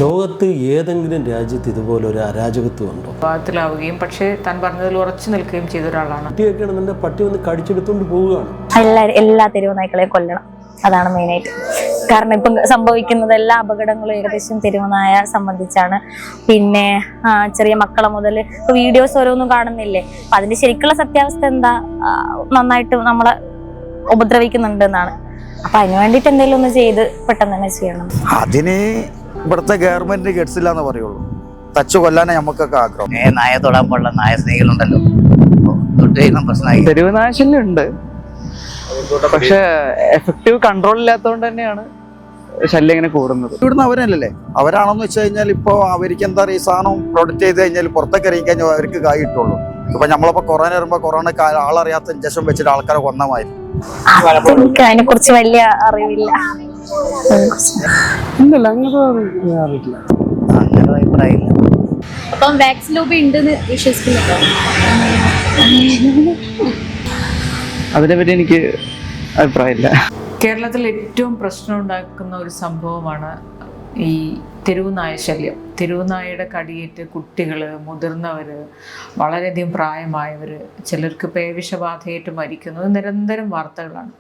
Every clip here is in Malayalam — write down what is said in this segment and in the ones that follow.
ലോകത്ത് ഏതെങ്കിലും രാജ്യത്ത് ഇതുപോലെ ഒരു അരാജകത്വം ഉണ്ടോ? വിവാദത്തിലാവുകയും പക്ഷേ താൻ പറഞ്ഞതിൽ ഉറച്ചു നിൽക്കുകയും ചെയ്ത ഒരാളാണ്. പട്ടിയൊക്കെയാണ് നിന്റെ പട്ടി വന്ന് കടിച്ചെടുത്തോണ്ട് പോവുകയാണ്. എല്ലാ തെരുവ് നായ്ക്കളെയും കൊല്ലണം, അതാണ് മെയിനായിട്ട്. കാരണം ഇപ്പം സംഭവിക്കുന്നത് എല്ലാ അപകടങ്ങളും ഏകദേശം തെരുവ് നായ സംബന്ധിച്ചാണ്. പിന്നെ ചെറിയ മക്കളെ മുതൽ ഇപ്പൊ വീഡിയോസ് ഓരോന്നും കാണുന്നില്ലേ, അപ്പൊ അതിന്റെ ശരിക്കുള്ള സത്യാവസ്ഥ എന്താ, നന്നായിട്ട് നമ്മളെ ഉപദ്രവിക്കുന്നുണ്ട് എന്നാണ്. അപ്പൊ അതിന് വേണ്ടിട്ട് എന്തെങ്കിലും ഒന്ന് ചെയ്ത് പെട്ടെന്ന് തന്നെ ചെയ്യണം. അതിന് ഇവിടുത്തെ ഗവൺമെന്റ് ഗഡ്സില്ല എന്ന് പറയുള്ളൂ. തച്ചു കൊല്ലാനേ നമുക്കൊക്കെ ആഗ്രഹം. നായ തൊടാൻ പാടുള്ള നായ സ്നേഹികളുണ്ടല്ലോ, തൊട്ട് കഴിയുമ്പോൾ പ്രശ്നമായി. തെരുവ് നാശല്യം ഉണ്ട്, പക്ഷെ എഫക്റ്റീവ് കൺട്രോൾ ഇല്ലാത്തതുകൊണ്ട് തന്നെയാണ് ശല്യം ഇങ്ങനെ കൂടുന്നത്. ഇവിടുന്ന് അവരല്ലേ, അവരാണെന്ന് വെച്ച് കഴിഞ്ഞാൽ ഇപ്പൊ അവർക്ക് എന്താ പറയുക, ഈ സാധനം പ്രൊഡക്റ്റ് ചെയ്ത് കഴിഞ്ഞാൽ പുറത്തേക്ക് ഇറങ്ങി കഴിഞ്ഞാൽ അവർക്ക് കായ് കിട്ടുള്ളൂ. ഇപ്പൊ നമ്മളിപ്പോ കൊറോണ വരുമ്പോ കൊറോണ ആളറിയാത്ത ഇഞ്ചക്ഷൻ വെച്ചിട്ട് ആൾക്കാരെ കൊന്നമാതിരി. എനിക്ക് അതിനെ കുറിച്ച് വലിയ അറിവില്ല. അങ്ങനെ അഭിപ്രായമില്ല. അപ്പം വാക്സിൻ ലോബി ഉണ്ടെന്ന് വിശ്വസിക്കുന്നുണ്ടോ? അതിനെപ്പറ്റി എനിക്ക് അഭിപ്രായമില്ല. കേരളത്തിൽ ഏറ്റവും പ്രശ്നം ഉണ്ടാക്കുന്ന ഒരു സംഭവമാണ് ഈ തെരുവ് നായ ശല്യം. തെരുവ് നായയുടെ കടിയേറ്റ് കുട്ടികൾ, മുതിർന്നവർ, വളരെയധികം പ്രായമായവർ, ചിലർക്ക് പേവിഷബാധയേറ്റ് മരിക്കുന്നത് നിരന്തരം വാർത്തകളാണ്.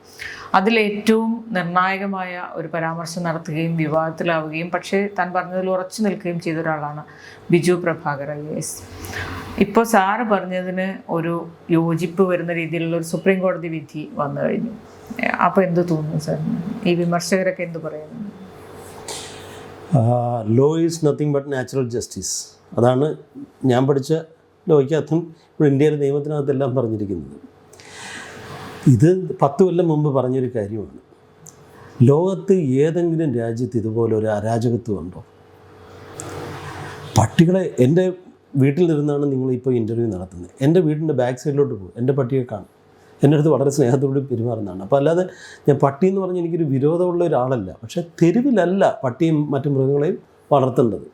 അതിലേറ്റവും നിർണായകമായ ഒരു പരാമർശം നടത്തുകയും വിവാദത്തിലാവുകയും പക്ഷേ താൻ പറഞ്ഞതിൽ ഉറച്ചു നിൽക്കുകയും ചെയ്ത ഒരാളാണ് ബിജു പ്രഭാകർ IAS. ഇപ്പോൾ സാറ് പറഞ്ഞതിന് ഒരു യോജിപ്പ് വരുന്ന രീതിയിലുള്ള ഒരു സുപ്രീം കോടതി വിധി വന്നു കഴിഞ്ഞു. അപ്പോൾ എന്ത് തോന്നുന്നു സാറിന്? ഈ വിമർശകരൊക്കെ എന്ത് പറയുന്നു? Law is nothing but natural justice. അതാണ് ഞാൻ പഠിച്ച ലോയ്ക്കകത്തും ഇപ്പോൾ ഇന്ത്യയിലെ നിയമത്തിനകത്തെല്ലാം പറഞ്ഞിരിക്കുന്നത്. ഇത് 10 കൊല്ലം മുമ്പ് പറഞ്ഞൊരു കാര്യമാണ്. ലോകത്ത് ഏതെങ്കിലും രാജ്യത്ത് ഇതുപോലെ ഒരു അരാജകത്വം ഉണ്ടോ? പട്ടികളെ എൻ്റെ വീട്ടിൽ നിന്നാണ് നിങ്ങളിപ്പോൾ ഇൻ്റർവ്യൂ നടത്തുന്നത്. എൻ്റെ വീടിൻ്റെ ബാക്ക് സൈഡിലോട്ട് പോകും, എൻ്റെ പട്ടിയെ കാണും. എൻ്റെ അടുത്ത് വളരെ സ്നേഹത്തോട് പെരുമാറുന്നതാണ്. അപ്പോൾ അല്ലാതെ ഞാൻ പട്ടി എന്ന് പറഞ്ഞ് എനിക്കൊരു വിരോധമുള്ള ഒരാളല്ല. പക്ഷേ തെരുവിലല്ല പട്ടിയും മറ്റു മൃഗങ്ങളെയും വളർത്തേണ്ടത്.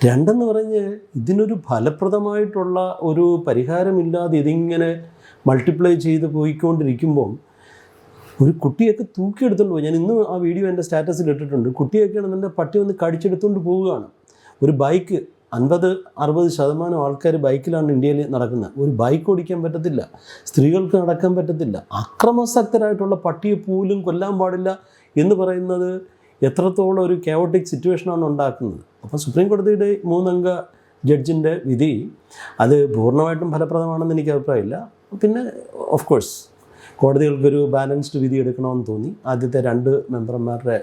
രണ്ടെന്ന് പറഞ്ഞ് ഇതിനൊരു ഫലപ്രദമായിട്ടുള്ള ഒരു പരിഹാരമില്ലാതെ ഇതിങ്ങനെ മൾട്ടിപ്ലൈ ചെയ്ത് പോയിക്കൊണ്ടിരിക്കുമ്പം ഒരു കുട്ടിയൊക്കെ തൂക്കിയെടുത്തോണ്ട് പോകും. ഞാൻ ഇന്നും ആ വീഡിയോ എൻ്റെ സ്റ്റാറ്റസിൽ ഇട്ടിട്ടുണ്ട്. കുട്ടിയൊക്കെയാണ് എൻ്റെ പട്ടി വന്ന് കടിച്ചെടുത്തുകൊണ്ട് പോവുകയാണ്. ഒരു ബൈക്ക് 50-60% ആൾക്കാർ ബൈക്കിലാണ് ഇന്ത്യയിൽ നടക്കുന്നത്. ഒരു ബൈക്ക് ഓടിക്കാൻ പറ്റത്തില്ല, സ്ത്രീകൾക്ക് നടക്കാൻ പറ്റത്തില്ല. അക്രമാസക്തരായിട്ടുള്ള പട്ടിയെ പോലും കൊല്ലാൻ പാടില്ല എന്ന് പറയുന്നത് എത്രത്തോളം ഒരു കെയോട്ടിക് സിറ്റുവേഷനാണ് ഉണ്ടാക്കുന്നത്. അപ്പോൾ സുപ്രീം കോടതിയുടെ 3 അംഗ ജഡ്ജിൻ്റെ വിധി അത് പൂർണ്ണമായിട്ടും ഫലപ്രദമാണെന്ന് എനിക്ക് അഭിപ്രായമില്ല. പിന്നെ ഓഫ് കോഴ്സ് കോടതികൾക്കൊരു ബാലൻസ്ഡ് വിധി എടുക്കണമെന്ന് തോന്നി. ആദ്യത്തെ 2 മെമ്പർമാരുടെ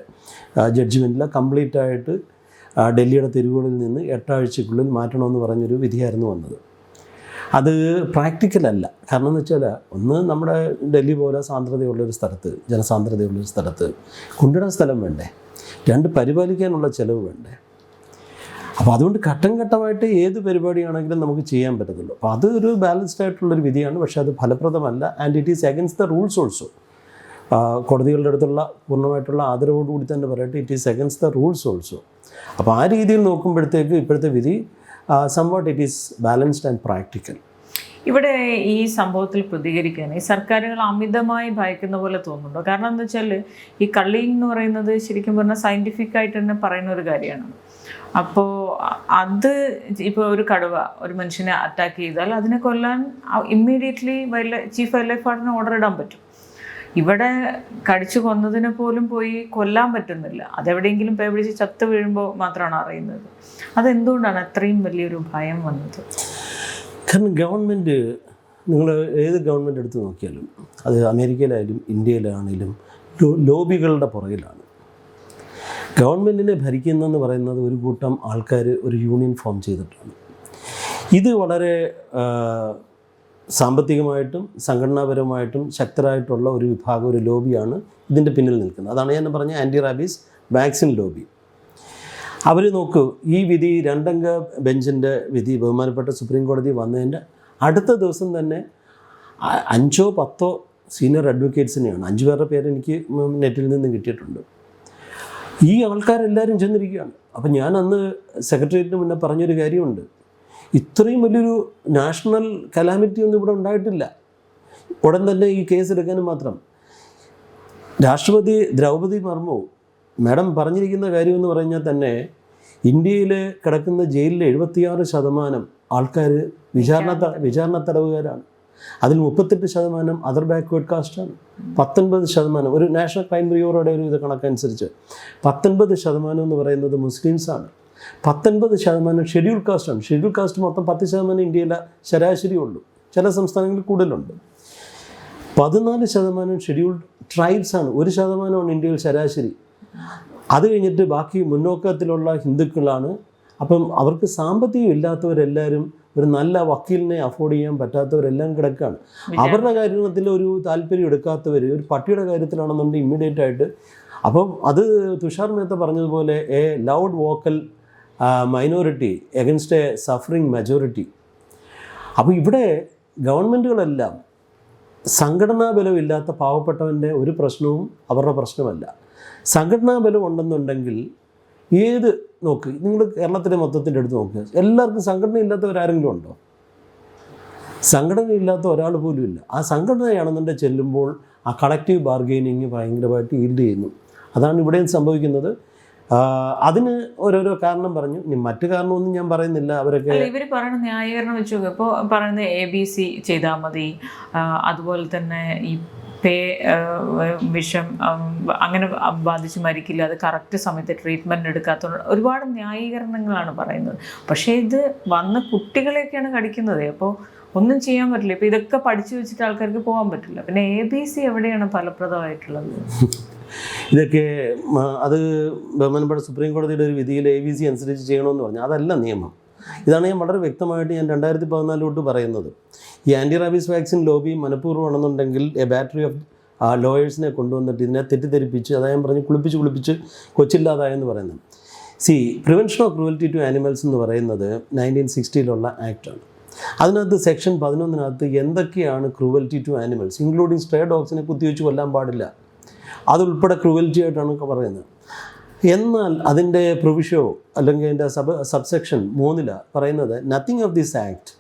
ജഡ്ജ്മെൻറ്റിൽ കംപ്ലീറ്റായിട്ട് ഡൽഹിയുടെ തെരുവുകളിൽ നിന്ന് 8 ആഴ്ചക്കുള്ളിൽ മാറ്റണമെന്ന് പറഞ്ഞൊരു വിധിയായിരുന്നു വന്നത്. അത് പ്രാക്ടിക്കലല്ല. കാരണം എന്ന് വെച്ചാൽ ഒന്ന്, നമ്മുടെ ഡൽഹി പോലെ സാന്ദ്രതയുള്ളൊരു സ്ഥലത്ത്, ജനസാന്ദ്രതയുള്ളൊരു സ്ഥലത്ത് കൊണ്ടിടാൻ സ്ഥലം വേണ്ടേ, 2 പരിപാലിക്കാനുള്ള ചിലവ് വേണ്ടേ. അപ്പോൾ അതുകൊണ്ട് ഘട്ടം ഘട്ടമായിട്ട് ഏത് പരിപാടിയാണെങ്കിലും നമുക്ക് ചെയ്യാൻ പറ്റത്തുള്ളൂ. അപ്പോൾ അതൊരു ബാലൻസ്ഡ് ആയിട്ടുള്ളൊരു വിധിയാണ്. പക്ഷേ അത് ഫലപ്രദമല്ല. And it is against the rules also. കോടതികളുടെ അടുത്തുള്ള പൂർണ്ണമായിട്ടുള്ള ആദരവോടുകൂടി തന്നെ പറയട്ടെ, it is against the rules also. അപ്പോൾ ആ രീതിയിൽ നോക്കുമ്പോഴത്തേക്ക് ഇപ്പോഴത്തെ വിധി somewhat it is balanced and practical. ഇവിടെ ഈ സംഭവത്തിൽ പ്രതികരിക്കാൻ ഈ സർക്കാരുകൾ അമിതമായി ഭയക്കുന്ന പോലെ തോന്നുന്നുണ്ടോ? കാരണം എന്താ വെച്ചാൽ ഈ കള്ളിങ് എന്ന് പറയുന്നത് ശരിക്കും പറഞ്ഞാൽ സയൻറ്റിഫിക് ആയിട്ട് തന്നെ പറയുന്ന ഒരു കാര്യമാണ്. അപ്പോൾ അത് ഇപ്പോൾ ഒരു കടുവ ഒരു മനുഷ്യനെ അറ്റാക്ക് ചെയ്താൽ അതിനെ കൊല്ലാൻ ഇമ്മീഡിയറ്റ്ലി ചീഫ് വൈൽഡ് ലൈഫ് വാർഡന് ഓർഡർ ഇടാൻ പറ്റും. ഇവിടെ കടിച്ചു കൊന്നതിനെ പോലും പോയി കൊല്ലാൻ പറ്റുന്നില്ല. അതെവിടെയെങ്കിലും പേ പിടിച്ച് ചത്ത് വീഴുമ്പോൾ മാത്രമാണ് അറിയുന്നത്. അതെന്തുകൊണ്ടാണ് അത്രയും വലിയൊരു ഭയം വന്നത്? കാരണം ഗവൺമെൻറ്, നിങ്ങൾ ഏത് ഗവൺമെൻറ് എടുത്ത് നോക്കിയാലും അത് അമേരിക്കയിലായാലും ഇന്ത്യയിലാണെങ്കിലും ലോബികളുടെ പുറകിലാണ്. ഗവൺമെൻറ്റിനെ ഭരിക്കുന്നതെന്ന് പറയുന്നത് ഒരു കൂട്ടം ആൾക്കാർ ഒരു യൂണിയൻ ഫോം ചെയ്തിട്ടാണ്. ഇത് വളരെ സാമ്പത്തികമായിട്ടും സംഘടനാപരമായിട്ടും ശക്തരായിട്ടുള്ള ഒരു വിഭാഗം, ഒരു ലോബിയാണ് ഇതിൻ്റെ പിന്നിൽ നിൽക്കുന്നത്. അതാണ് ഞാൻ പറഞ്ഞ ആൻറ്റി റാബീസ് വാക്സിൻ ലോബി. അവർ നോക്കൂ, ഈ വിധി 2 അംഗ ബെഞ്ചിൻ്റെ വിധി ബഹുമാനപ്പെട്ട സുപ്രീം കോടതി വന്നതിൻ്റെ അടുത്ത ദിവസം തന്നെ 5-10 സീനിയർ അഡ്വക്കേറ്റ്സിനെയാണ്, 5 പേരുടെ പേര് എനിക്ക് നെറ്റിൽ നിന്ന് കിട്ടിയിട്ടുണ്ട്. ഈ ആൾക്കാരെല്ലാവരും ചെന്നിരിക്കുകയാണ്. അപ്പം ഞാൻ അന്ന് സെക്രട്ടേറിയറ്റിന് മുന്നേ പറഞ്ഞൊരു കാര്യമുണ്ട്, ഇത്രയും വലിയൊരു നാഷണൽ കലാമിറ്റി ഒന്നും ഇവിടെ ഉണ്ടായിട്ടില്ല. ഉടൻ തന്നെ ഈ കേസ് എടുക്കാനും മാത്രം രാഷ്ട്രപതി ദ്രൗപദി മുർമു മാഡം പറഞ്ഞിരിക്കുന്ന കാര്യമെന്ന് പറഞ്ഞാൽ തന്നെ ഇന്ത്യയിൽ കിടക്കുന്ന ജയിലിലെ 76% ആൾക്കാർ വിചാരണ തടവുകാരാണ്. അതിൽ 38% അതർ ബാക്ക്വേർഡ് കാസ്റ്റാണ്. 19% ഒരു നാഷണൽ ക്രൈം ബ്യൂറോയുടെ ഒരു ഇത് കണക്കനുസരിച്ച് 19% എന്ന് പറയുന്നത് മുസ്ലിംസാണ്. 19% ഷെഡ്യൂൾ കാസ്റ്റാണ്. ഷെഡ്യൂൾ കാസ്റ്റ് മൊത്തം 10% ഇന്ത്യയിലെ ശരാശരി ഉള്ളൂ. ചില സംസ്ഥാനങ്ങളിൽ കൂടുതലുണ്ട്. 14% ഷെഡ്യൂൾഡ് ട്രൈബ്സാണ്. 1% ഇന്ത്യയിൽ ശരാശരി. അത് കഴിഞ്ഞിട്ട് ബാക്കി മുന്നോക്കത്തിലുള്ള ഹിന്ദുക്കളാണ്. അപ്പം അവർക്ക് സാമ്പത്തികം ഇല്ലാത്തവരെല്ലാവരും ഒരു നല്ല വക്കീലിനെ അഫോർഡ് ചെയ്യാൻ പറ്റാത്തവരെല്ലാം കിടക്കുകയാണ്. അവരുടെ കാര്യത്തിൽ ഒരു താല്പര്യം എടുക്കാത്തവർ, ഒരു പട്ടിയുടെ കാര്യത്തിലാണെന്നുണ്ടെങ്കിൽ ഇമ്മീഡിയറ്റ് ആയിട്ട്. അപ്പം അത് തുഷാർ മേത്ത പറഞ്ഞതുപോലെ A loud vocal minority against A suffering majority. അപ്പോൾ ഇവിടെ ഗവൺമെൻറ്റുകളെല്ലാം സംഘടനാ ബലമില്ലാത്ത പാവപ്പെട്ടവൻ്റെ ഒരു പ്രശ്നവും അവരുടെ പ്രശ്നമല്ല. സംഘടനാ ബലം ഉണ്ടെന്നുണ്ടെങ്കിൽ ഏത് നോക്ക്, നിങ്ങൾ കേരളത്തിലെ മൊത്തത്തിൻ്റെ അടുത്ത് നോക്കുക, എല്ലാവർക്കും സംഘടന ഇല്ലാത്തവരാരെങ്കിലും ഉണ്ടോ? സംഘടനയില്ലാത്ത ഒരാൾ പോലും ഇല്ല. ആ സംഘടനയാണെന്നുണ്ടെങ്കിൽ ചെല്ലുമ്പോൾ ആ കളക്റ്റീവ് ബാർഗെയിനിങ് ഭയങ്കരമായിട്ട് ഈൽഡ് ചെയ്യുന്നു. അതാണ് ഇവിടെയും സംഭവിക്കുന്നത്. അതിന് ഓരോരോ കാരണം പറഞ്ഞു. ഇനി മറ്റു കാരണമൊന്നും ഞാൻ പറയുന്നില്ല. അവരൊക്കെ ഇവർ പറയുന്ന ന്യായീകരണം വെച്ച് നോക്കുക. ഇപ്പോൾ പറയുന്നത് ABC ചെയ്താൽ മതി, അതുപോലെ തന്നെ ഈ പേ വിഷം അങ്ങനെ ബാധിച്ച് മരിക്കില്ല, അത് കറക്റ്റ് സമയത്ത് ട്രീറ്റ്മെൻറ്റ് എടുക്കാത്തതുകൊണ്ട് ഒരുപാട് ന്യായീകരണങ്ങളാണ് പറയുന്നത്. പക്ഷേ ഇത് വന്ന കുട്ടികളെയൊക്കെയാണ് കടിക്കുന്നത്. അപ്പോൾ ഒന്നും ചെയ്യാൻ പറ്റില്ല. ഇപ്പോൾ ഇതൊക്കെ പഠിച്ചു വെച്ചിട്ട് ആൾക്കാർക്ക് പോകാൻ പറ്റില്ല. പിന്നെ ABC എവിടെയാണ് ഫലപ്രദമായിട്ടുള്ളത്? ഇതൊക്കെ അത് ബഹുമാനപ്പെട്ട സുപ്രീം കോടതിയുടെ ഒരു വിധിയിൽ ABC അനുസരിച്ച് ചെയ്യണമെന്ന് പറഞ്ഞു. അതല്ല നിയമം. ഇതാണ് ഞാൻ വളരെ വ്യക്തമായിട്ട് ഞാൻ 2014 തൊട്ട് പറയുന്നത്. ഈ ആൻറ്റി റാബീസ് വാക്സിൻ ലോബി മനഃപൂർവ്വമാണെന്നുണ്ടെങ്കിൽ എ ബാറ്ററി ഓഫ് ലോയേഴ്സിനെ കൊണ്ടുവന്നിട്ട് ഇതിനെ തെറ്റിദ്ധരിപ്പിച്ച്, അതായത് ഞാൻ പറഞ്ഞ് കുളിപ്പിച്ച് കൊച്ചില്ലാതായെന്ന് പറയുന്നത്. Prevention of cruelty to animals എന്ന് പറയുന്നത് 1960 ആക്റ്റാണ്. അതിനകത്ത് സെക്ഷൻ 11 എന്തൊക്കെയാണ് cruelty to animals, including stray ഡോഗ്സിനെ കുത്തിവെച്ച് കൊല്ലാൻ പാടില്ല, അതുൾപ്പെടെ ക്രൂവൽറ്റി ആയിട്ടാണ് പറയുന്നത്. എന്നാൽ അതിൻ്റെ പ്രൊവിഷോ അല്ലെങ്കിൽ അതിൻ്റെ സബ്സെക്ഷൻ 3 പറയുന്നത് nothing of this act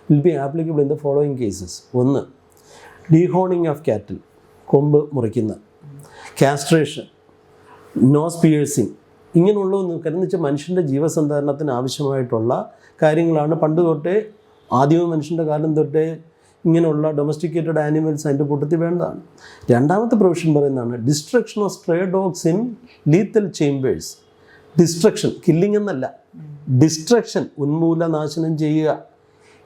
will be applicable in the following cases. 1, dehorning of cattle, കൊമ്പ് മുറിക്കുന്ന, കാസ്ട്രേഷൻ, നോസ് പിയേഴ്സിങ്, ഇങ്ങനെയുള്ളതൊന്നും കാരണം വെച്ചാൽ മനുഷ്യൻ്റെ ജീവസന്ധാരണത്തിന് ആവശ്യമായിട്ടുള്ള കാര്യങ്ങളാണ്. പണ്ട് തൊട്ടേ ആദ്യമേ മനുഷ്യൻ്റെ കാലം തൊട്ടേ ഇങ്ങനെയുള്ള ഡൊമസ്റ്റിക്കേറ്റഡ് ആനിമൽസ് അതിൻ്റെ കൂട്ടത്തിൽ വേണ്ടതാണ്. രണ്ടാമത്തെ പ്രൊവിഷൻ പറയുന്നതാണ് destruction of stray dogs in lethal chambers. Destruction, killing എന്നല്ല, ഡിസ്ട്രക്ഷൻ, ഉന്മൂലനാശനം ചെയ്യുക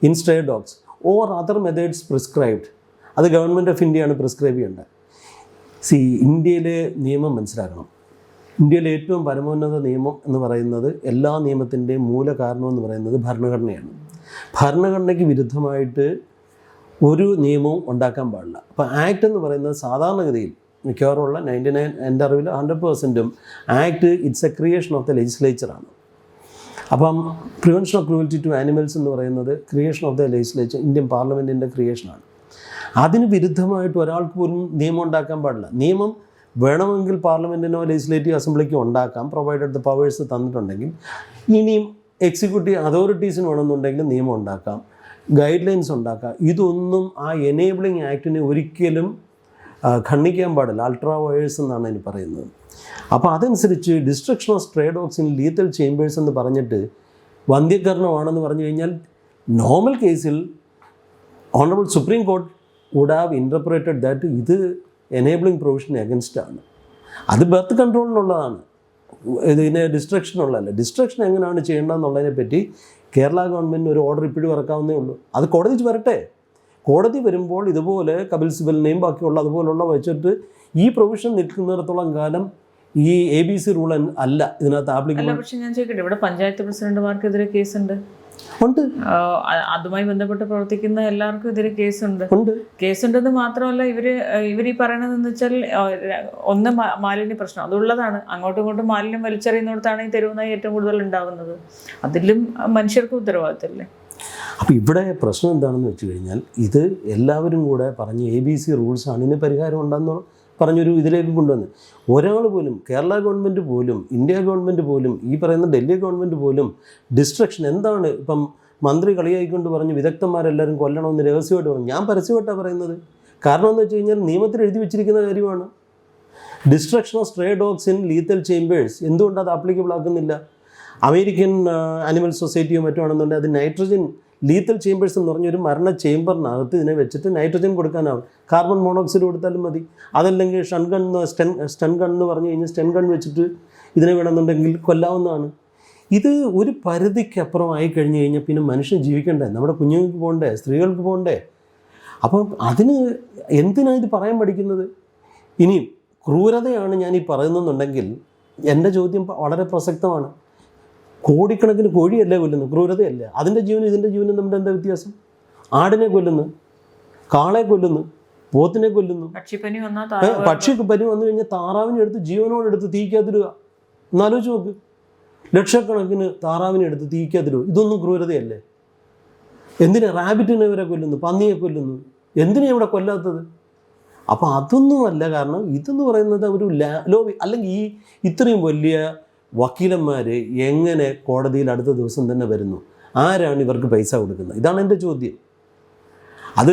in stray dogs or other methods prescribed. അത് ഗവൺമെൻറ് ഓഫ് ഇന്ത്യയാണ് പ്രിസ്ക്രൈബ് ചെയ്യേണ്ടത്. ഇന്ത്യയിലെ നിയമം മനസ്സിലാക്കണം. ഇന്ത്യയിലെ ഏറ്റവും പരമോന്നത നിയമം എന്ന് പറയുന്നത്, എല്ലാ നിയമത്തിൻ്റെയും മൂല കാരണം എന്ന് പറയുന്നത് ഭരണഘടനയാണ്. ഭരണഘടനയ്ക്ക് വിരുദ്ധമായിട്ട് ഒരു നിയമവും ഉണ്ടാക്കാൻ പാടില്ല. അപ്പോൾ ആക്ട് എന്ന് പറയുന്നത് സാധാരണഗതിയിൽ മിക്കവാറുമുള്ള 99 എൻ്റെ അറിവിൽ 100%ഉം act it's a creation of the ലെജിസ്ലേച്ചറാണ്. അപ്പം prevention of cruelty to animals എന്ന് പറയുന്നത് creation of the legislature, Indian പാർലമെൻറ്റിൻ്റെ ക്രിയേഷനാണ്. അതിന് വിരുദ്ധമായിട്ട് ഒരാൾക്ക് പോലും നിയമം ഉണ്ടാക്കാൻ പാടില്ല. നിയമം വേണമെങ്കിൽ പാർലമെൻറ്റിനോ ലെജിസ്ലേറ്റീവ് അസംബ്ലിക്കോ ഉണ്ടാക്കാം, പ്രൊവൈഡഡ് ദ പവേഴ്സ് തന്നിട്ടുണ്ടെങ്കിൽ. ഇനിയും എക്സിക്യൂട്ടീവ് അതോറിറ്റീസിന് വേണമെന്നുണ്ടെങ്കിൽ നിയമം ഉണ്ടാക്കാം, ഗൈഡ് ലൈൻസ് ഉണ്ടാക്കാം. ഇതൊന്നും ആ എനേബിളിംഗ് ആക്ടിനെ ഒരിക്കലും ഖണ്ഡിക്കാൻ പാടില്ല. അൾട്രാ വയേഴ്സ് എന്നാണ് അതിന് പറയുന്നത്. അപ്പോൾ അതനുസരിച്ച് destruction of stray dogs in lethal chambers എന്ന് പറഞ്ഞിട്ട് വന്ധ്യകരണമാണെന്ന് പറഞ്ഞു കഴിഞ്ഞാൽ നോർമൽ കേസിൽ honourable supreme court would have interpreted that ഇത് എനേബിളിംഗ് പ്രൊവിഷൻ എഗൻസ്റ്റ് ആണ്. അത് ബർത്ത് കൺട്രോളിനുള്ളതാണ്, ഇതിന് ഡിസ്ട്രക്ഷനുള്ളതല്ല. ഡിസ്ട്രക്ഷൻ എങ്ങനെയാണ് ചെയ്യേണ്ടതെന്നുള്ളതിനെ പറ്റി കേരള ഗവൺമെൻറ് ഒരു ഓർഡർ ഇപ്പോഴും ഇറക്കാവുന്നേ ഉള്ളൂ. അത് കോടതി വരട്ടെ. കോടതി വരുമ്പോൾ ഇതുപോലെ കപിൽ സിബലിനെയും ബാക്കിയുള്ള അതുപോലുള്ള വെച്ചിട്ട് ഈ പ്രൊവിഷൻ നിൽക്കുന്നിടത്തോളം കാലം ഈ ABC റൂൾ അല്ല ഇതിനകത്ത് ആപ്ലിക്കബിൾ. പക്ഷെ ഞാൻ ചോദിക്കട്ടെ, ഇവിടെ പഞ്ചായത്ത് പ്രസിഡന്റുമാർക്കെതിരെ കേസുണ്ട്. ഉണ്ട്. അതുമായി ബന്ധപ്പെട്ട് പ്രവർത്തിക്കുന്ന എല്ലാവർക്കും എതിരെ കേസുണ്ട്. കേസുണ്ടെന്ന് മാത്രമല്ല, ഇവർ ഈ പറയണതെന്ന് വെച്ചാൽ ഒന്ന് മാലിന്യ പ്രശ്നം അതുള്ളതാണ്. അങ്ങോട്ടും ഇങ്ങോട്ടും മാലിന്യം വലിച്ചെറിയുന്നിടത്താണ് ഈ തെരുവ് നായ ഏറ്റവും കൂടുതൽ ഉണ്ടാകുന്നത്. അതിലും മനുഷ്യർക്ക് ഉത്തരവാദിത്തമല്ലേ? അപ്പോൾ ഇവിടെ പ്രശ്നം എന്താണെന്ന് വെച്ച് കഴിഞ്ഞാൽ ഇത് എല്ലാവരും കൂടെ പറഞ്ഞ് ABC റൂൾസാണ് ഇതിന് പരിഹാരം ഉണ്ടെന്ന് പറഞ്ഞൊരു ഇതിലേക്ക് കൊണ്ടുവന്ന് ഒരാൾ പോലും, കേരള ഗവൺമെൻറ് പോലും, ഇന്ത്യ ഗവൺമെൻറ് പോലും, ഈ പറയുന്ന ഡൽഹി ഗവൺമെൻറ് പോലും ഡിസ്ട്രക്ഷൻ എന്താണ്, ഇപ്പം മന്ത്രി കളിയായിക്കൊണ്ട് പറഞ്ഞു വിദഗ്ധന്മാരെല്ലാവരും കൊല്ലണമെന്ന് രഹസ്യമായിട്ട് പറഞ്ഞു. ഞാൻ പരസ്യമായിട്ടാണ് പറയുന്നത്. കാരണം എന്ന് വെച്ച് കഴിഞ്ഞാൽ നിയമത്തിൽ എഴുതി വെച്ചിരിക്കുന്ന കാര്യമാണ്. Destruction of stray dogs in lethal chambers എന്തുകൊണ്ട് അത് ആപ്ലിക്കബിൾ ആക്കുന്നില്ല? അമേരിക്കൻ ആനിമൽ സൊസൈറ്റിയോ മറ്റോ ആണെന്നുണ്ടെങ്കിൽ അത് നൈട്രജൻ ലീത്തൽ ചേമ്പേഴ്സ് എന്ന് പറഞ്ഞൊരു മരണ ചേമ്പറിനകത്ത് ഇതിനെ വെച്ചിട്ട് നൈട്രജൻ കൊടുക്കാനാവും. കാർബൺ മോണോക്സൈഡ് കൊടുത്താലും മതി. അതല്ലെങ്കിൽ സ്റ്റൺ ഗൺ എന്ന് പറഞ്ഞു കഴിഞ്ഞാൽ സ്റ്റൺ ഗൺ വെച്ചിട്ട് ഇതിനെ വേണമെന്നുണ്ടെങ്കിൽ കൊല്ലാവുന്നതാണ്. ഇത് ഒരു പരിധിക്കപ്പുറം ആയി കഴിഞ്ഞ് കഴിഞ്ഞാൽ പിന്നെ മനുഷ്യൻ ജീവിക്കണ്ടേ? നമ്മുടെ കുഞ്ഞുങ്ങൾക്ക് പോകണ്ടേ? സ്ത്രീകൾക്ക് പോകണ്ടേ? അപ്പം അതിന് എന്തിനാണ് ഇത് പറയാൻ പഠിക്കുന്നത്? ഇനിയും ക്രൂരതയാണ് ഞാൻ ഈ പറയുന്നതെന്നുണ്ടെങ്കിൽ എൻ്റെ ചോദ്യം വളരെ പ്രസക്തമാണ്. കോടിക്കണക്കിന് കോഴിയല്ലേ കൊല്ലുന്നു, ക്രൂരതയല്ലേ? അതിൻ്റെ ജീവനും ഇതിൻ്റെ ജീവനും തമ്മിൽ എന്താ വ്യത്യാസം? ആടിനെ കൊല്ലുന്നു, കാളെ കൊല്ലുന്നു, പോത്തിനെ കൊല്ലുന്നു. പക്ഷിപ്പനി വന്നു കഴിഞ്ഞാൽ താറാവിനെ എടുത്ത് ജീവനോടെടുത്ത് തീക്കാതിടുക. എന്നാലോചിച്ച് നോക്ക്, ലക്ഷക്കണക്കിന് താറാവിനെ എടുത്ത് തീക്കാതിടുക. ഇതൊന്നും ക്രൂരതയല്ലേ? എന്തിനാ റാബിറ്റിനെ വരെ കൊല്ലുന്നു, പന്നിയെ കൊല്ലുന്നു? എന്തിനാ ഇവിടെ കൊല്ലാത്തത്? അപ്പോൾ അതൊന്നുമല്ല. കാരണം ഇതെന്ന് പറയുന്നത് ഒരു ലോബി. അല്ലെങ്കിൽ ഇത്രയും വലിയ വക്കീലന്മാർ എങ്ങനെ കോടതിയിൽ അടുത്ത ദിവസം തന്നെ വരുന്നു? ആരാണ് ഇവർക്ക് പൈസ കൊടുക്കുന്നത്? ഇതാണ് എൻ്റെ ചോദ്യം. അത്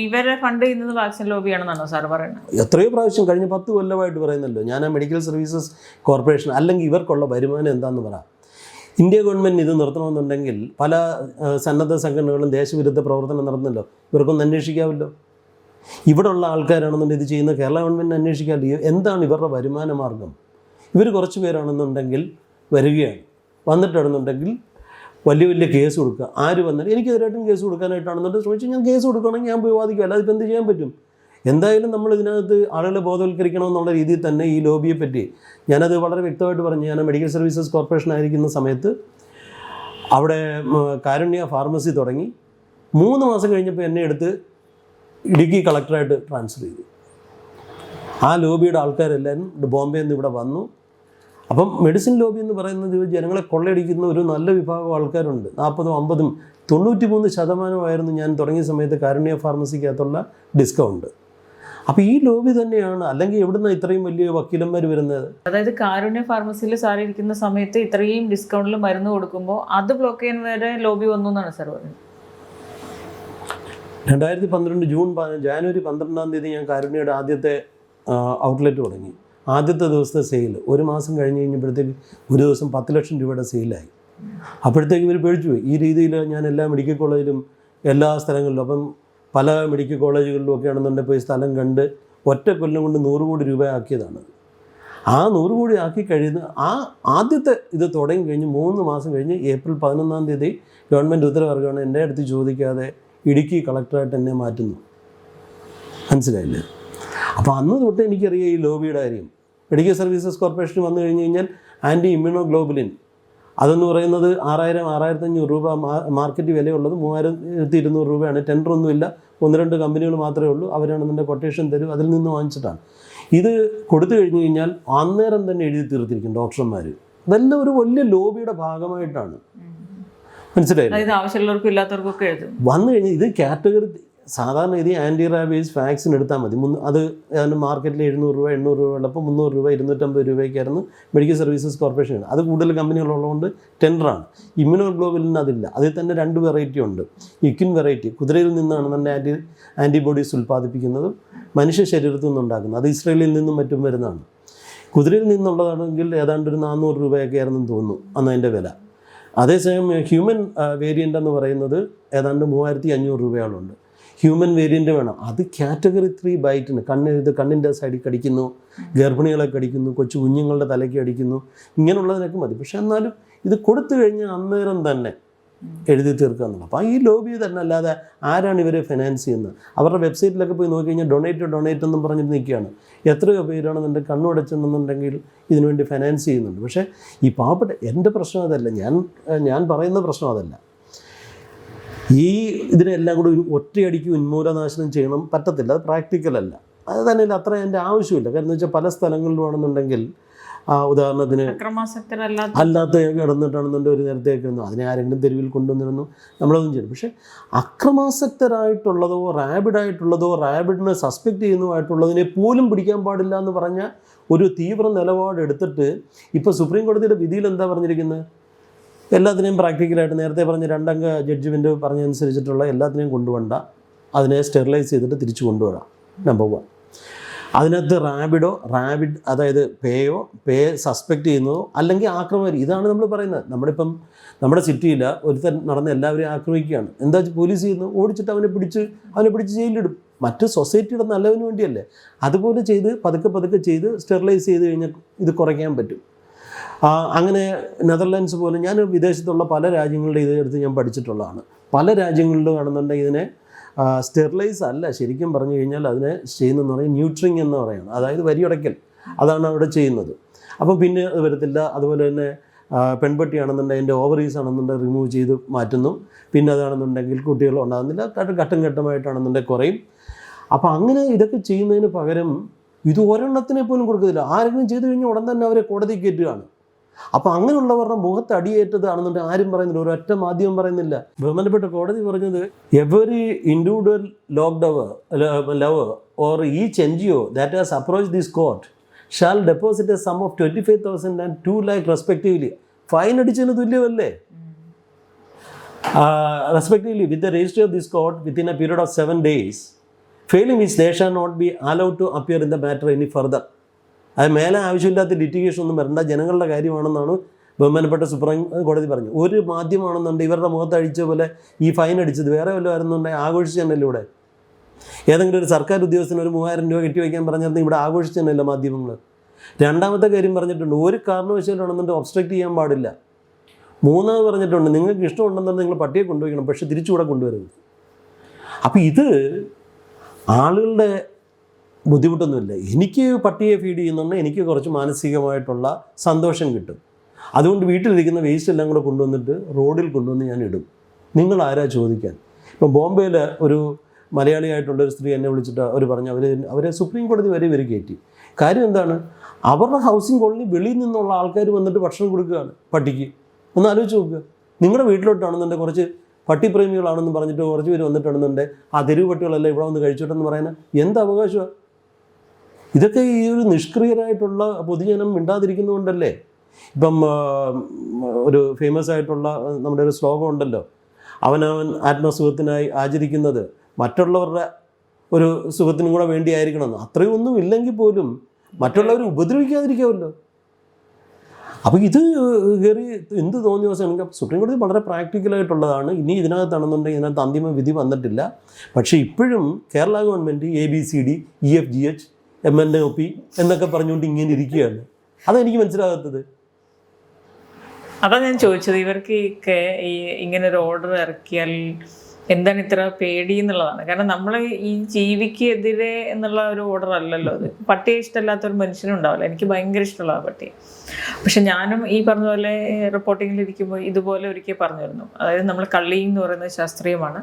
ഇവരെ ഫണ്ട് ചെയ്യുന്നത് വാക്സിൻ ലോബിയാണെന്നാണോ സാർ പറയുന്നത്? എത്രയോ പ്രാവശ്യം കഴിഞ്ഞ 10 കൊല്ലമായിട്ട് പറയുന്നല്ലോ. ഞാൻ ആ മെഡിക്കൽ സർവീസസ് കോർപ്പറേഷൻ അല്ലെങ്കിൽ ഇവർക്കുള്ള വരുമാനം എന്താണെന്ന് പറയാം. ഇന്ത്യ ഗവൺമെൻറ് ഇത് നിർത്തണമെന്നുണ്ടെങ്കിൽ പല സന്നദ്ധ സംഘടനകളും ദേശവിരുദ്ധ പ്രവർത്തനം നടത്തുന്നല്ലോ. ഇവർക്കൊന്ന് അന്വേഷിക്കാമല്ലോ. ഇവിടെ ഉള്ള ആൾക്കാരാണെന്നുണ്ടെങ്കിൽ ഇത് ചെയ്യുന്ന കേരള ഗവൺമെൻറ് അന്വേഷിക്കാമല്ലോ. എന്താണ് ഇവരുടെ വരുമാന മാർഗം? ഇവർ കുറച്ച് പേരാണെന്നുണ്ടെങ്കിൽ വരികയാണ്, വന്നിട്ടാണെന്നുണ്ടെങ്കിൽ വലിയ വലിയ കേസ് കൊടുക്കുക. ആര് വന്നിട്ട് എനിക്കെതിരായിട്ടും കേസ് കൊടുക്കാനായിട്ടാണെന്നുണ്ടെങ്കിൽ ശ്രമിച്ചു ഞാൻ കേസ് കൊടുക്കുകയാണെങ്കിൽ ഞാൻ പോയി വാദിക്കും. അല്ലാതെ ഇപ്പം എന്ത് ചെയ്യാൻ പറ്റും? എന്തായാലും നമ്മൾ ഇതിനകത്ത് ആളുകളെ ബോധവൽക്കരിക്കണമെന്നുള്ള രീതിയിൽ തന്നെ ഈ ലോബിയെ പറ്റി ഞാനത് വളരെ വ്യക്തമായിട്ട് പറഞ്ഞു. ഞാൻ മെഡിക്കൽ സർവീസസ് കോർപ്പറേഷൻ ആയിരിക്കുന്ന സമയത്ത് അവിടെ കാരുണ്യ ഫാർമസി തുടങ്ങി. 3 മാസം കഴിഞ്ഞപ്പോൾ എന്നെ എടുത്ത് ഇടുക്കി കളക്ടറായിട്ട് ട്രാൻസ്ഫർ ചെയ്തു. ആ ലോബിയുടെ ആൾക്കാരെല്ലാവരും ബോംബെയിൽ നിന്ന് ഇവിടെ വന്നു. അപ്പം മെഡിസിൻ ലോബി എന്ന് പറയുന്നത് ജനങ്ങളെ കൊള്ളയടിക്കുന്ന ഒരു നല്ല വിഭാഗം ആൾക്കാരുണ്ട്. 40, 50, 93% ഞാൻ തുടങ്ങിയ സമയത്ത് കാരുണ്യ ഫാർമസിക്കകത്തുള്ള ഡിസ്കൗണ്ട്. അപ്പോൾ ഈ ലോബി തന്നെയാണ്. അല്ലെങ്കിൽ എവിടുന്ന ഇത്രയും വലിയ വക്കീലന്മാർ വരുന്നത്? അതായത് കാരുണ്യ ഫാർമസിയിൽ സാർ ഇരിക്കുന്ന സമയത്ത് ഇത്രയും ഡിസ്കൗണ്ടിൽ മരുന്ന് കൊടുക്കുമ്പോൾ അത് ബ്ലോക്ക് ചെയ്യാൻ വരെ ലോബി വന്നു എന്നാണ് സാർ പറയുന്നത്. 2012 ജാനുവരി 12 ഞാൻ കാരുണ്യയുടെ ആദ്യത്തെ ഔട്ട്ലെറ്റ് തുടങ്ങി. ആദ്യത്തെ ദിവസത്തെ സെയിൽ 1 മാസം കഴിഞ്ഞ് കഴിഞ്ഞപ്പോഴത്തേക്ക് ഒരു ദിവസം 10 ലക്ഷം രൂപയുടെ സെയിലായി. അപ്പോഴത്തേക്ക് ഇവർ പേടിച്ചു പോയി. ഈ രീതിയിൽ ഞാൻ എല്ലാ മെഡിക്കൽ കോളേജിലും എല്ലാ സ്ഥലങ്ങളിലും അപ്പം പല മെഡിക്കൽ കോളേജുകളിലും ഒക്കെ ആണെന്നുണ്ടെങ്കിൽ പോയി സ്ഥലം കണ്ട് ഒറ്റ കൊല്ലം കൊണ്ട് 100 കോടി രൂപ ആക്കിയതാണ്. ആ 100 കോടി ആക്കി കഴിയുന്ന ആ ആദ്യത്തെ ഇത് തുടങ്ങി കഴിഞ്ഞ് 3 മാസം കഴിഞ്ഞ് ഏപ്രിൽ 11 ഗവൺമെൻറ് ഉത്തരവിറക്കുകയാണ്. എൻ്റെ അടുത്ത് ചോദിക്കാതെ ഇടുക്കി കളക്ടറായിട്ട് എന്നെ മാറ്റുന്നു. മനസ്സിലായില്ലേ? അപ്പോൾ അന്ന് തൊട്ട് എനിക്കറിയാം ഈ ലോബിയുടെ കാര്യം. മെഡിക്കൽ സർവീസസ് കോർപ്പറേഷൻ വന്നു കഴിഞ്ഞ് കഴിഞ്ഞാൽ ആൻറ്റി ഇമ്മ്യൂണോഗ്ലോബുലിൻ അതെന്ന് പറയുന്നത് 6,500 രൂപ മാർക്കറ്റ് വിലയുള്ളത് 3,200 രൂപയാണ്. ടെൻഡറൊന്നുമില്ല, 1-2 കമ്പനികൾ മാത്രമേ ഉള്ളൂ. അവരാണ് എൻ്റെ കൊട്ടേഷൻ തരും, അതിൽ നിന്ന് വാങ്ങിച്ചിട്ടാണ്. ഇത് കൊടുത്തു കഴിഞ്ഞ് കഴിഞ്ഞാൽ അന്നേരം തന്നെ എഴുതി തീർത്തിരിക്കും ഡോക്ടർമാർ. ഇതെല്ലാം ഒരു വലിയ ലോബിയുടെ ഭാഗമായിട്ടാണ്. മനസ്സിലായില്ലേ? ആവശ്യമുള്ളവർക്കും ഇല്ലാത്തവർക്കൊക്കെ എഴുതും. വന്നു കഴിഞ്ഞാൽ ഇത് കാറ്റഗറി സാധാരണ ഇത് ആൻറ്റി റാബീസ് വാക്സിൻ എടുത്താൽ മതി. അത് മാർക്കറ്റിൽ 700 രൂപ 800 രൂപ ഉള്ളപ്പോൾ 300 രൂപ 250 രൂപയ്ക്കായിരുന്നു മെഡിക്കൽ സർവീസസ് കോർപ്പറേഷൻ. അത് കൂടുതൽ കമ്പനികളുള്ളതുകൊണ്ട് ടെൻഡറാണ്. ഇമ്മ്യൂണോഗ്ലോബുലിന് അതില്ല. അതിൽ തന്നെ 2 വെറൈറ്റി ഉണ്ട്. ഇക്വിൻ വെറൈറ്റി കുതിരയിൽ നിന്നാണ് നമ്മുടെ ആൻറ്റിബോഡീസ് ഉൽപ്പാദിപ്പിക്കുന്നതും മനുഷ്യ ശരീരത്തിൽ നിന്നുണ്ടാക്കുന്നത്. അത് ഇസ്രയേലിൽ നിന്നും മറ്റും വരുന്നതാണ്. കുതിരയിൽ നിന്നുള്ളതാണെങ്കിൽ ഏതാണ്ട് ഒരു 400 രൂപയൊക്കെ ആയിരുന്നെന്ന് തോന്നുന്നു അന്ന് അതിൻ്റെ വില. അതേസമയം ഹ്യൂമൻ വേരിയൻ്റ് എന്ന് പറയുന്നത് ഏതാണ്ട് 3,500 രൂപയോളമുണ്ട്. ഹ്യൂമൻ വേരിയൻ്റ് വേണം. അത് കാറ്റഗറി 3 ബൈറ്റിന് കണ്ണിൻ്റെ സൈഡിൽ കടിക്കുന്നു, ഗർഭിണികളെ കടിക്കുന്നു, കൊച്ചു കുഞ്ഞുങ്ങളുടെ തലയ്ക്ക് അടിക്കുന്നു, ഇങ്ങനെയുള്ളതിനൊക്കെ മതി. പക്ഷെ എന്നാലും ഇത് കൊടുത്തു കഴിഞ്ഞാൽ അന്നേരം തന്നെ എഴുതി തീർക്കുക എന്നുള്ളത്. അപ്പോൾ ഈ ലോബി തന്നെ. അല്ലാതെ ആരാണ് ഇവരെ ഫിനാൻസ് ചെയ്യുന്നത്? അവരുടെ വെബ്സൈറ്റിലൊക്കെ പോയി നോക്കി കഴിഞ്ഞാൽ ഡൊണേറ്റ് എന്നും പറഞ്ഞിട്ട് നിൽക്കുകയാണ്. എത്രയോ പേരാണെന്നുണ്ടെങ്കിൽ കണ്ണുടച്ചെന്നുണ്ടെങ്കിൽ ഇതിനുവേണ്ടി ഫിനാൻസ് ചെയ്യുന്നുണ്ട്. പക്ഷേ ഈ പാവപ്പെട്ട എൻ്റെ പ്രശ്നം അതല്ല, ഞാൻ പറയുന്ന പ്രശ്നം അതല്ല. ഈ ഇതിനെല്ലാം കൂടി ഒറ്റയടിക്ക് ഉന്മൂലനാശനം ചെയ്യണം പറ്റത്തില്ല. അത് പ്രാക്ടിക്കലല്ല. അത് തന്നെ അത്ര എൻ്റെ ആവശ്യമില്ല. കാരണം എന്ന് വെച്ചാൽ പല സ്ഥലങ്ങളിലും ആണെന്നുണ്ടെങ്കിൽ ഉദാഹരണത്തിന് അല്ലാത്ത കിടന്നിട്ടാണെന്നുണ്ടെങ്കിൽ ഒരു നേരത്തേക്ക് ഇരുന്നു അതിനെ ആരെങ്കിലും തെരുവിൽ കൊണ്ടുവന്നിരുന്നു, നമ്മളതൊന്നും ചെയ്യും. പക്ഷേ അക്രമാസക്തരായിട്ടുള്ളതോ റാബിഡിനെ സസ്പെക്റ്റ് ചെയ്യുന്നതായിട്ടുള്ളതിനെ പോലും പിടിക്കാൻ പാടില്ല എന്ന് പറഞ്ഞ ഒരു തീവ്ര നിലപാടെടുത്തിട്ട് ഇപ്പോൾ സുപ്രീം കോടതിയുടെ വിധിയിൽ എന്താ പറഞ്ഞിരിക്കുന്നത്? എല്ലാത്തിനെയും പ്രാക്ടിക്കലായിട്ട് നേരത്തെ പറഞ്ഞ 2 അംഗ ജഡ്ജ്മെൻറ്റ് പറഞ്ഞനുസരിച്ചിട്ടുള്ള എല്ലാത്തിനെയും കൊണ്ടുപോകണ്ട, അതിനെ സ്റ്റെറിലൈസ് ചെയ്തിട്ട് തിരിച്ചു കൊണ്ടുപോകാം. നമ്പർ 1. അതിനകത്ത് റാബിഡ് അതായത് പേ സസ്പെക്റ്റ് ചെയ്യുന്നതോ അല്ലെങ്കിൽ ആക്രമണം, ഇതാണ് നമ്മൾ പറയുന്നത്. നമ്മുടെ സിറ്റിയിൽ ഒരുത്തൻ നടന്ന് എല്ലാവരെയും ആക്രമിക്കുകയാണ്. എന്താ പോലീസ് ചെയ്യുന്നത്? ഓടിച്ചിട്ട് അവനെ പിടിച്ച് ജയിലിലിടും. മറ്റ് സൊസൈറ്റിയുടെ നല്ലതിന് വേണ്ടിയല്ലേ. അതുപോലെ ചെയ്ത് പതുക്കെ ചെയ്ത് സ്റ്റെറിലൈസ് ചെയ്ത് കഴിഞ്ഞാൽ ഇത് കുറയ്ക്കാൻ പറ്റും. അങ്ങനെ നെതർലാൻഡ്സ് പോലെ, ഞാൻ വിദേശത്തുള്ള പല രാജ്യങ്ങളുടെ ഇതെടുത്ത് ഞാൻ പഠിച്ചിട്ടുള്ളതാണ്. പല രാജ്യങ്ങളിലും കാണുന്നുണ്ടെങ്കിൽ ഇതിനെ സ്റ്റെറിലൈസ് അല്ല, ശരിക്കും പറഞ്ഞു കഴിഞ്ഞാൽ അതിനെ ചെയ്യുന്നതെന്ന് പറയുന്നത് ന്യൂട്രിങ് എന്ന് പറയുന്നത്, അതായത് വരിയടയ്ക്കൽ. അതാണ് അവിടെ ചെയ്യുന്നത്. അപ്പം പിന്നെ അത് വരത്തില്ല. അതുപോലെ തന്നെ പെൺപട്ടിയാണെന്നുണ്ടെങ്കിൽ അതിൻ്റെ ഓവറീസ് ആണെന്നുണ്ടെങ്കിൽ റിമൂവ് ചെയ്ത് മാറ്റുന്നു. പിന്നെ അതാണെന്നുണ്ടെങ്കിൽ കുട്ടികൾ ഉണ്ടാകുന്നില്ല, ഘട്ടം ഘട്ടമായിട്ടാണെന്നുണ്ടെങ്കിൽ കുറയും. അപ്പോൾ അങ്ങനെ ഇതൊക്കെ ചെയ്യുന്നതിന് പകരം ഇത് ഒരെണ്ണത്തിനെ പോലും കൊടുക്കത്തില്ല. ആരെങ്കിലും ചെയ്തു കഴിഞ്ഞാൽ ഉടൻ തന്നെ അവരെ കോടതി കയറ്റുകയാണ്. അപ്പോൾ അങ്ങനെയുള്ളവരുടെ മുഖത്ത് അടിയേറ്റതാണെന്നുണ്ടെങ്കിൽ ആരും പറയുന്നില്ല, ഒരൊറ്റ മാധ്യമം പറയുന്നില്ല. ബഹുമാനപ്പെട്ട കോടതി പറഞ്ഞത് every individual lover or each NGO that has approached this court shall deposit a sum of 25,000 and 2 lakh respectively. Fine അടിച്ചതിന് തുല്യമല്ലേ? Respectively with the registry of this court within a period of 7 days, failing which they shall not be allowed to appear in the matter any further. അത് മേലെ ആവശ്യമില്ലാത്ത ലിറ്റിഗേഷൻ ഒന്നും വരണ്ട, ജനങ്ങളുടെ കാര്യമാണെന്നാണ് ബഹുമാനപ്പെട്ട സുപ്രീം കോടതി പറഞ്ഞു. ഒരു മാധ്യമമാണെന്നുണ്ടെങ്കിൽ ഇവരുടെ മുഖത്ത് അടിച്ച പോലെ ഈ ഫൈൻ അടിച്ചത് വേറെ വല്ലതും ആയിരുന്നുണ്ടെങ്കിൽ ആഘോഷിച്ചതന്നല്ലേ ഇവിടെ. ഏതെങ്കിലും ഒരു സർക്കാർ ഉദ്യോഗസ്ഥന് ഒരു 3,000 രൂപ കെട്ടിവയ്ക്കാൻ പറഞ്ഞിരുന്നെങ്കിൽ ഇവിടെ ആഘോഷിച്ചതന്നല്ല മാധ്യമങ്ങൾ. രണ്ടാമത്തെ കാര്യം പറഞ്ഞിട്ടുണ്ട്, ഒരു കാരണവശാലും ആണെന്നുണ്ടെങ്കിൽ ഒബ്സ്ട്രക്റ്റ് ചെയ്യാൻ പാടില്ല. മൂന്നാമത് പറഞ്ഞിട്ടുണ്ട്, നിങ്ങൾക്ക് ഇഷ്ടമുണ്ടെന്നുണ്ടെങ്കിൽ നിങ്ങൾ പട്ടിയെ കൊണ്ടുപോയിക്കണം, പക്ഷെ തിരിച്ചുകൂടെ കൊണ്ടുവരരുത്. അപ്പോൾ ഇത് ആളുകളുടെ ബുദ്ധിമുട്ടൊന്നുമില്ല. എനിക്ക് പട്ടിയെ ഫീഡ് ചെയ്യുന്നുണ്ടെങ്കിൽ എനിക്ക് കുറച്ച് മാനസികമായിട്ടുള്ള സന്തോഷം കിട്ടും. അതുകൊണ്ട് വീട്ടിലിരിക്കുന്ന വേസ്റ്റ് എല്ലാം കൂടെ കൊണ്ടുവന്നിട്ട് റോഡിൽ കൊണ്ടുവന്ന് ഞാൻ ഇടും. നിങ്ങൾ ആരാ ചോദിക്കാൻ? ഇപ്പം ബോംബെയിൽ ഒരു മലയാളിയായിട്ടുള്ളൊരു സ്ത്രീ എന്നെ വിളിച്ചിട്ട് അവർ പറഞ്ഞു അവരെ സുപ്രീം കോടതി വരെ ഇവർ കയറ്റി. കാര്യം എന്താണ്? അവരുടെ ഹൗസിംഗ് കോളനി വെളിയിൽ നിന്നുള്ള ആൾക്കാർ വന്നിട്ട് ഭക്ഷണം കൊടുക്കുകയാണ് പട്ടിക്ക്. ഒന്ന് ആലോചിച്ച് നോക്കുക. നിങ്ങളുടെ വീട്ടിലോട്ടാണെന്നുണ്ടെങ്കിൽ കുറച്ച് പട്ടിപ്രേമികളാണെന്ന് പറഞ്ഞിട്ട് കുറച്ച് പേര് വന്നിട്ടാണെന്നുണ്ടെങ്കിൽ ആ തെരുവ് പട്ടികളെല്ലാം ഇവിടെ വന്ന് കഴിച്ചോട്ടെന്ന് പറയുന്നത് എന്ത് അവകാശമാണ്? ഇതൊക്കെ ഈ ഒരു നിഷ്ക്രിയരായിട്ടുള്ള പൊതുജനം മിണ്ടാതിരിക്കുന്നതുകൊണ്ടല്ലേ. ഇപ്പം ഒരു ഫേമസ് ആയിട്ടുള്ള നമ്മുടെ ഒരു ശ്ലോകം ഉണ്ടല്ലോ, അവനവൻ ആത്മസുഖത്തിനായി ആചരിക്കുന്നത് മറ്റുള്ളവരുടെ ഒരു സുഖത്തിനും കൂടെ വേണ്ടിയായിരിക്കണമെന്ന്. അത്രയും ഒന്നും ഇല്ലെങ്കിൽ പോലും മറ്റുള്ളവർ ഉപദ്രവിക്കാതിരിക്കാമല്ലോ. അപ്പോൾ ഇത് കയറി എന്ത് തോന്നിയ ദിവസം സുപ്രീം കോടതി വളരെ പ്രാക്ടിക്കലായിട്ടുള്ളതാണ്. ഇനി ഇതിനകത്താണെന്നുണ്ടെങ്കിൽ ഇതിനകത്ത് അന്തിമ വിധി വന്നിട്ടില്ല. പക്ഷേ ഇപ്പോഴും Kerala government ABCD EFGH MNOP എന്നൊക്കെ പറഞ്ഞുകൊണ്ട് ഇങ്ങനെ ഇരിക്കുകയാണ്. അതെനിക്ക് മനസ്സിലാകാത്തത്. അതാ ഞാൻ ചോദിച്ചത്, ഇവർക്ക് ഈ ഇങ്ങനെ ഒരു ഓർഡർ ഇറക്കിയാൽ എന്താണ് ഇത്ര പേടി എന്നുള്ളതാണ്. കാരണം നമ്മൾ ഈ ജീവിക്ക് എതിരെ എന്നുള്ള ഒരു ഓർഡർ അല്ലല്ലോ അത്. പട്ടിയെ ഇഷ്ടമല്ലാത്തൊരു മനുഷ്യനും ഉണ്ടാവില്ല. എനിക്ക് ഭയങ്കര ഇഷ്ടമുള്ള പട്ടി. പക്ഷെ ഞാനും ഈ പറഞ്ഞ പോലെ റിപ്പോർട്ടിങ്ങിലിരിക്കുമ്പോൾ ഇതുപോലെ ഒരിക്കൽ പറഞ്ഞിരുന്നു. അതായത് നമ്മൾ കള്ളി എന്ന് പറയുന്നത് ശാസ്ത്രീയമാണ്.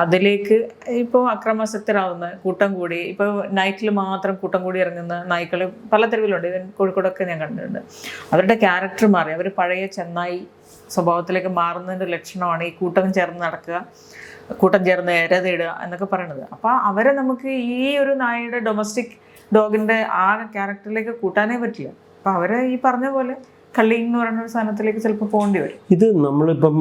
അതിലേക്ക് ഇപ്പോൾ അക്രമാസക്തരാവുന്ന കൂട്ടം കൂടി, ഇപ്പോൾ നൈറ്റിൽ മാത്രം കൂട്ടം കൂടി ഇറങ്ങുന്ന നായ്ക്കൾ പല തെരുവിലുണ്ട്. ഇവൻ കോഴിക്കോടൊക്കെ ഞാൻ കണ്ടിട്ടുണ്ട്. അവരുടെ ക്യാരക്ടർ മാറി, അവർ പഴയ ചെന്നായി സ്വഭാവത്തിലേക്ക് മാറുന്നതിൻ്റെ ലക്ഷണമാണ് ഈ കൂട്ടം ചേർന്ന് നടക്കുക, കൂട്ടം ചേർന്ന് ഇരതിടുക എന്നൊക്കെ പറയണത്. അപ്പോൾ അവരെ നമുക്ക് ഈ ഒരു നായയുടെ ഡൊമസ്റ്റിക് ഡോഗിൻ്റെ ആ ക്യാരക്ടറിലേക്ക് കൂട്ടാനേ പറ്റില്ല. അപ്പോൾ അവരെ ഈ പറഞ്ഞ പോലെ കള്ളി എന്ന് പറയുന്ന ഒരു സാധനത്തിലേക്ക് ചിലപ്പോൾ പോകേണ്ടി വരും. ഇത് നമ്മളിപ്പം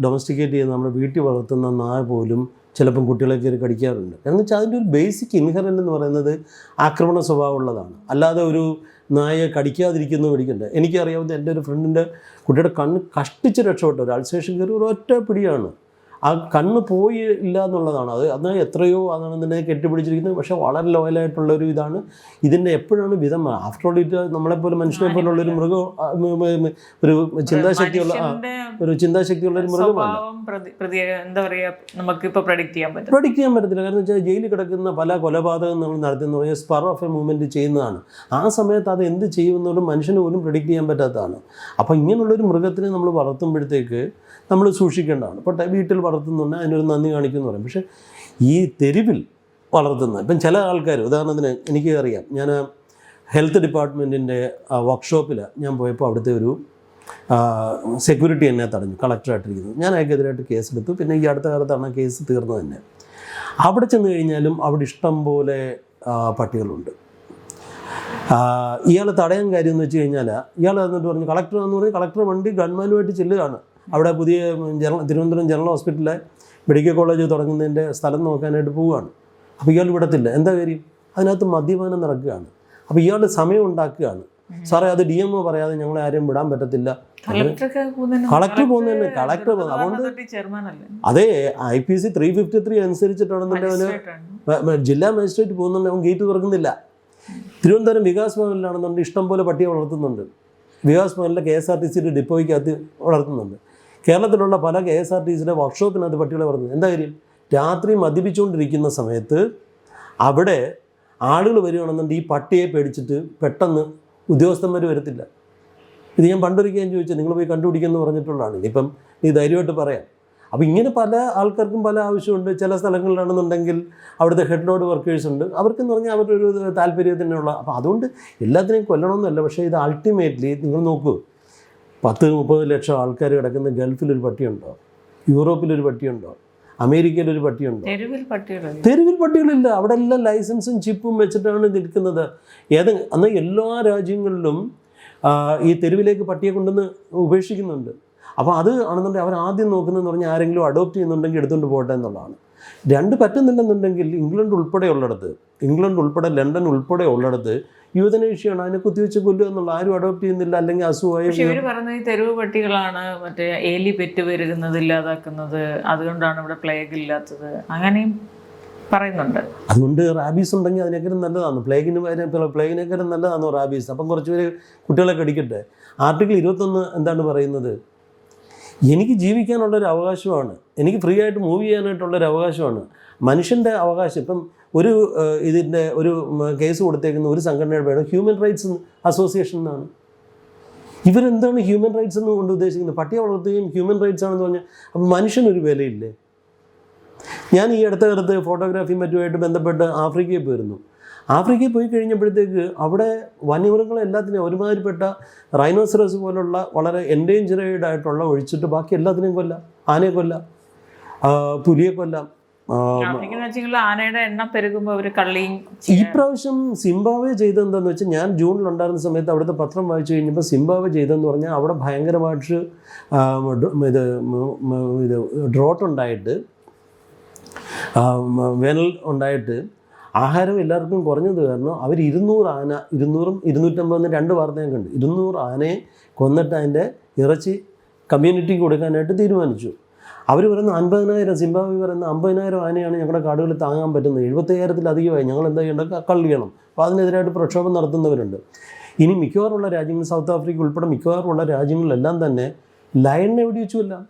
ഡൊമസ്റ്റിക്കേറ്റ് ചെയ്യുന്ന നമ്മുടെ വീട്ടിൽ വളർത്തുന്ന നായ പോലും ചിലപ്പം കുട്ടികളെ കയറി കടിക്കാറുണ്ട്. കാരണം വെച്ചാൽ അതിൻ്റെ ഒരു ബേസിക് ഇൻഹറൻ്റ് എന്ന് പറയുന്നത് ആക്രമണ സ്വഭാവമുള്ളതാണ്. അല്ലാതെ ഒരു നായയെ കടിക്കാതിരിക്കുന്നു പിടിക്കണ്ടേ. എനിക്കറിയാവുന്ന എൻ്റെ ഒരു ഫ്രണ്ടിൻ്റെ കുട്ടിയുടെ കണ്ണ് കഷ്ടിച്ച് രക്ഷപ്പെട്ട ഒരു അൾസേഷൻ കയറി ഒരു ഒറ്റ പിടിയാണ്. ആ കണ്ണ് പോയി ഇല്ല എന്നുള്ളതാണ്. അത് എത്രയോ അതാണെന്നുണ്ടെങ്കിൽ കെട്ടിപ്പിടിച്ചിരിക്കുന്നത്. പക്ഷേ വളരെ ലോയലായിട്ടുള്ളൊരു ഇതാണ്. ഇതിൻ്റെ എപ്പോഴാണ് വിധം ആഫ്റ്റർ ഓൾ ഇത് നമ്മളെപ്പോലെ മനുഷ്യനെ പോലുള്ളൊരു മൃഗം, ഒരു ചിന്താശക്തിയുള്ള ഒരു മൃഗമാണ്. എന്താ പറയുക, നമുക്കിപ്പോൾ പ്രഡിക്റ്റ് ചെയ്യാൻ പറ്റത്തില്ല. കാരണം വെച്ചാൽ ജയിലിൽ കിടക്കുന്ന പല കൊലപാതകങ്ങളും നടത്തുന്ന പറഞ്ഞാൽ സ്പർ ഓഫ് എ മൂവ്മെൻറ്റ് ചെയ്യുന്നതാണ്. ആ സമയത്ത് അത് എന്ത് ചെയ്യുമെന്നോടും മനുഷ്യന് പോലും പ്രെഡിക്റ്റ് ചെയ്യാൻ പറ്റാത്തതാണ്. അപ്പോൾ ഇങ്ങനെയുള്ളൊരു മൃഗത്തിനെ നമ്മൾ വളർത്തുമ്പോഴത്തേക്ക് നമ്മൾ സൂക്ഷിക്കേണ്ടതാണ്. ഇപ്പോൾ വീട്ടിൽ വളർത്തുന്നുണ്ട്, അതിനൊരു നന്ദി കാണിക്കുമെന്ന് പറയും. പക്ഷേ ഈ തെരുവിൽ വളർത്തുന്ന ഇപ്പം ചില ആൾക്കാർ, ഉദാഹരണത്തിന് എനിക്ക് അറിയാം, ഞാൻ ഹെൽത്ത് ഡിപ്പാർട്ട്മെൻറ്റിൻ്റെ വർക്ക്ഷോപ്പിൽ ഞാൻ പോയപ്പോൾ അവിടുത്തെ ഒരു സെക്യൂരിറ്റി എന്നെ തടഞ്ഞു, കളക്ടറായിട്ടിരിക്കുന്നത്. ഞാൻ അയാൾക്കെതിരായിട്ട് കേസെടുത്തു. പിന്നെ ഈ അടുത്ത കാലത്താണ് കേസ് തീർന്നത് തന്നെ. അവിടെ ചെന്ന് കഴിഞ്ഞാലും അവിടെ ഇഷ്ടം പോലെ പട്ടികളുണ്ട്. ഇയാൾ തടയാൻ കാര്യം എന്ന് വെച്ച് കഴിഞ്ഞാൽ ഇയാൾ എന്നിട്ട് പറഞ്ഞു കളക്ടർ എന്ന് പറഞ്ഞ് കളക്ടർ വണ്ടി ഗവൺമെൻറ്റുമായിട്ട് ചെല്ലുകയാണ്. അവിടെ പുതിയ തിരുവനന്തപുരം ജനറൽ ഹോസ്പിറ്റലിലെ മെഡിക്കൽ കോളേജ് തുടങ്ങുന്നതിൻ്റെ സ്ഥലം നോക്കാനായിട്ട് പോവുകയാണ്. അപ്പോൾ ഇയാൾ വിടത്തില്ല. എന്താ കാര്യം? അതിനകത്ത് മദ്യപാനം നടക്കുകയാണ്. അപ്പോൾ ഇയാൾ സമയം ഉണ്ടാക്കുകയാണ്. സാറേ അത് DMO പറയാതെ ഞങ്ങളെ ആരെയും വിടാൻ പറ്റത്തില്ല. കളക്ടർ പോകുന്നതന്നെ കളക്ടർ അതുകൊണ്ട് അതേ IPC 353 അനുസരിച്ചിട്ടാണെന്നുണ്ടെങ്കിൽ ജില്ലാ മജിസ്ട്രേറ്റ് പോകുന്നുണ്ട്, അവൻ ഗേറ്റ് തുറക്കുന്നില്ല. തിരുവനന്തപുരം വികാസ് ഭവനിലാണെന്നുണ്ട് ഇഷ്ടം പോലെ പട്ടിയെ വളർത്തുന്നുണ്ട്. വികാസ് ഭവനിലെ KSRTC ഡിപ്പോയ്ക്കകത്ത് വളർത്തുന്നുണ്ട്. കേരളത്തിലുള്ള പല KSRTC വർക്ക്ഷോപ്പിനകത്ത് പട്ടികളെ വളർത്തുന്നത്. എന്താ കാര്യം? രാത്രി മദ്യപിച്ചുകൊണ്ടിരിക്കുന്ന സമയത്ത് അവിടെ ആളുകൾ വരികയാണെന്നുണ്ടെങ്കിൽ ഈ പട്ടിയെ പേടിച്ചിട്ട് പെട്ടെന്ന് ഉദ്യോഗസ്ഥന്മാർ വരത്തില്ല. ഇത് ഞാൻ പണ്ടൊരിക്കലും ചോദിച്ചത്, നിങ്ങൾ പോയി കണ്ടുപിടിക്കുമെന്ന് പറഞ്ഞിട്ടുള്ളതാണ്. ഇനിയിപ്പം നീ ധൈര്യമായിട്ട് പറയാം. അപ്പോൾ ഇങ്ങനെ പല ആൾക്കാർക്കും പല ആവശ്യമുണ്ട്. ചില സ്ഥലങ്ങളിലാണെന്നുണ്ടെങ്കിൽ അവിടുത്തെ ഹെഡ് ലോഡ് വർക്കേഴ്സ് ഉണ്ട്, അവർക്കെന്ന് പറഞ്ഞാൽ അവരുടെ ഒരു താല്പര്യത്തിനുള്ള. അപ്പോൾ അതുകൊണ്ട് എല്ലാത്തിനെയും കൊല്ലണമെന്നല്ല. പക്ഷേ ഇത് അൾട്ടിമേറ്റ്ലി നിങ്ങൾ നോക്കൂ, 10-30 ലക്ഷം ആൾക്കാർ കിടക്കുന്ന ഗൾഫിലൊരു പട്ടിയുണ്ടോ? യൂറോപ്പിലൊരു പട്ടിയുണ്ടോ? അമേരിക്കയിലൊരു പട്ടിയുണ്ടോ? തെരുവിൽ പട്ടികളില്ല. അവിടെ എല്ലാം ലൈസൻസും ചിപ്പും വെച്ചിട്ടാണ് നിൽക്കുന്നത്. അന്ന് എല്ലാ രാജ്യങ്ങളിലും ഈ തെരുവിലേക്ക് പട്ടിയെ കൊണ്ടുവന്ന് ഉപേക്ഷിക്കുന്നുണ്ട്. അപ്പോൾ അത് ആണെന്നുണ്ടെങ്കിൽ അവർ ആദ്യം നോക്കുന്നതെന്ന് പറഞ്ഞാൽ ആരെങ്കിലും അഡോപ്റ്റ് ചെയ്യുന്നുണ്ടെങ്കിൽ എടുത്തുകൊണ്ട് പോകട്ടെ എന്നുള്ളതാണ്. രണ്ട് ഇംഗ്ലണ്ട് ഉൾപ്പെടെ ലണ്ടൻ ഉൾപ്പെടെ ഉള്ളിടത്ത് യൂതനേഷ്യയാണ്. അതിനെ കുത്തിവെച്ച് കൊല്ലുക എന്നുള്ള, ആരും അഡോപ്റ്റ് ചെയ്യുന്നില്ല. അല്ലെങ്കിൽ അസുഖമായി ഇവർ പറയുന്നത് ഈ തെരുവ് പട്ടികളാണ് മറ്റേ എലി പെറ്റ് പെരുകുന്നത് ഇല്ലാതാക്കുന്നത്, അതുകൊണ്ടാണ് ഇവിടെ പ്ലേഗ് ഇല്ലാത്തത്, അങ്ങനെയും പറയുന്നുണ്ട്. അതുകൊണ്ട് റാബീസ് ഉണ്ടെങ്കിൽ അതിനേക്കാളും നല്ലതാണ്. പ്ലേഗിനേക്കാളും നല്ലതാണോ റാബീസ്? അപ്പം കുറച്ച് പേര് കുട്ടികളെ കടിക്കട്ടെ. ആർട്ടിക്കിൾ 21 എന്താണ് പറയുന്നത്? എനിക്ക് ജീവിക്കാനുള്ളൊരു അവകാശമാണ്, എനിക്ക് ഫ്രീ ആയിട്ട് മൂവ് ചെയ്യാനായിട്ടുള്ളൊരു അവകാശമാണ്, മനുഷ്യൻ്റെ അവകാശം. ഇപ്പം ഇതിൻ്റെ ഒരു കേസ് കൊടുത്തേക്കുന്ന ഒരു സംഘടനയുടെ പേര് ഹ്യൂമൻ റൈറ്റ്സ് അസോസിയേഷൻ എന്നാണ്. ഇവരെന്താണ് ഹ്യൂമൻ റൈറ്റ്സ് എന്ന് കൊണ്ട് ഉദ്ദേശിക്കുന്നത്? പട്ടിയെ വളർത്തുകയും ഹ്യൂമൻ റൈറ്റ്സ് ആണെന്ന് പറഞ്ഞാൽ അപ്പം മനുഷ്യനൊരു വിലയില്ലേ? ഞാൻ ഈ അടുത്ത കാലത്ത് ഫോട്ടോഗ്രാഫിയും മറ്റുമായിട്ട് ബന്ധപ്പെട്ട് ആഫ്രിക്കയിൽ പോയിരുന്നു. ആഫ്രിക്കയിൽ പോയി കഴിഞ്ഞപ്പോഴത്തേക്ക് അവിടെ വന്യമൃഗങ്ങളെ എല്ലാത്തിനെയും ഒരുമാതിരിപ്പെട്ട റൈനോസറസ് പോലുള്ള വളരെ എൻഡേഞ്ചറേഡ് ആയിട്ടുള്ള ഒഴിച്ചിട്ട് ബാക്കി എല്ലാത്തിനെയും കൊല്ലാം. ആനയെ കൊല്ലാം, പുലിയെ കൊല്ലാം. ആനയുടെ എണ്ണം പെരുകുമ്പോൾ അവർ കള്ളിയും. ഈ പ്രാവശ്യം സിംബാബ്വെ ചെയ്തതെന്താണെന്ന് വെച്ചാൽ, ഞാൻ ജൂണിലുണ്ടായിരുന്ന സമയത്ത് അവിടുത്തെ പത്രം വായിച്ചു കഴിഞ്ഞപ്പോൾ സിംബാബ്വെ ചെയ്തതെന്ന് പറഞ്ഞാൽ അവിടെ ഭയങ്കരമായിട്ട് ഇത് ഡ്രോട്ട് ഉണ്ടായിട്ട്, വേനൽ ഉണ്ടായിട്ട് ആഹാരം എല്ലാവർക്കും കുറഞ്ഞത് കാരണം അവർ 200 ആന, 200ഉം 250 2 വാർത്ത ഞാൻ കണ്ടു. 200 ആനയെ കൊന്നിട്ട് അതിൻ്റെ ഇറച്ചി കമ്മ്യൂണിറ്റിക്ക് കൊടുക്കാനായിട്ട് തീരുമാനിച്ചു. അവർ പറയുന്ന 50,000, സിംബാബ്വെ പറയുന്ന 50,000 ആനയാണ് ഞങ്ങളുടെ കാടുകളിൽ താങ്ങാൻ പറ്റുന്നത്. 75,000-ലധികമായി. ഞങ്ങൾ എന്താ ചെയ്യേണ്ടത്? കള്ളിയണം. അപ്പോൾ അതിനെതിരായിട്ട് പ്രക്ഷോഭം നടത്തുന്നവരുണ്ട്. ഇനി മിക്കവാറുമുള്ള രാജ്യങ്ങൾ, സൗത്ത് ആഫ്രിക്ക ഉൾപ്പെടെ മിക്കവാറുമുള്ള രാജ്യങ്ങളിലെല്ലാം തന്നെ ലയണിനെ വെടിവെച്ചു കൊല്ലാം.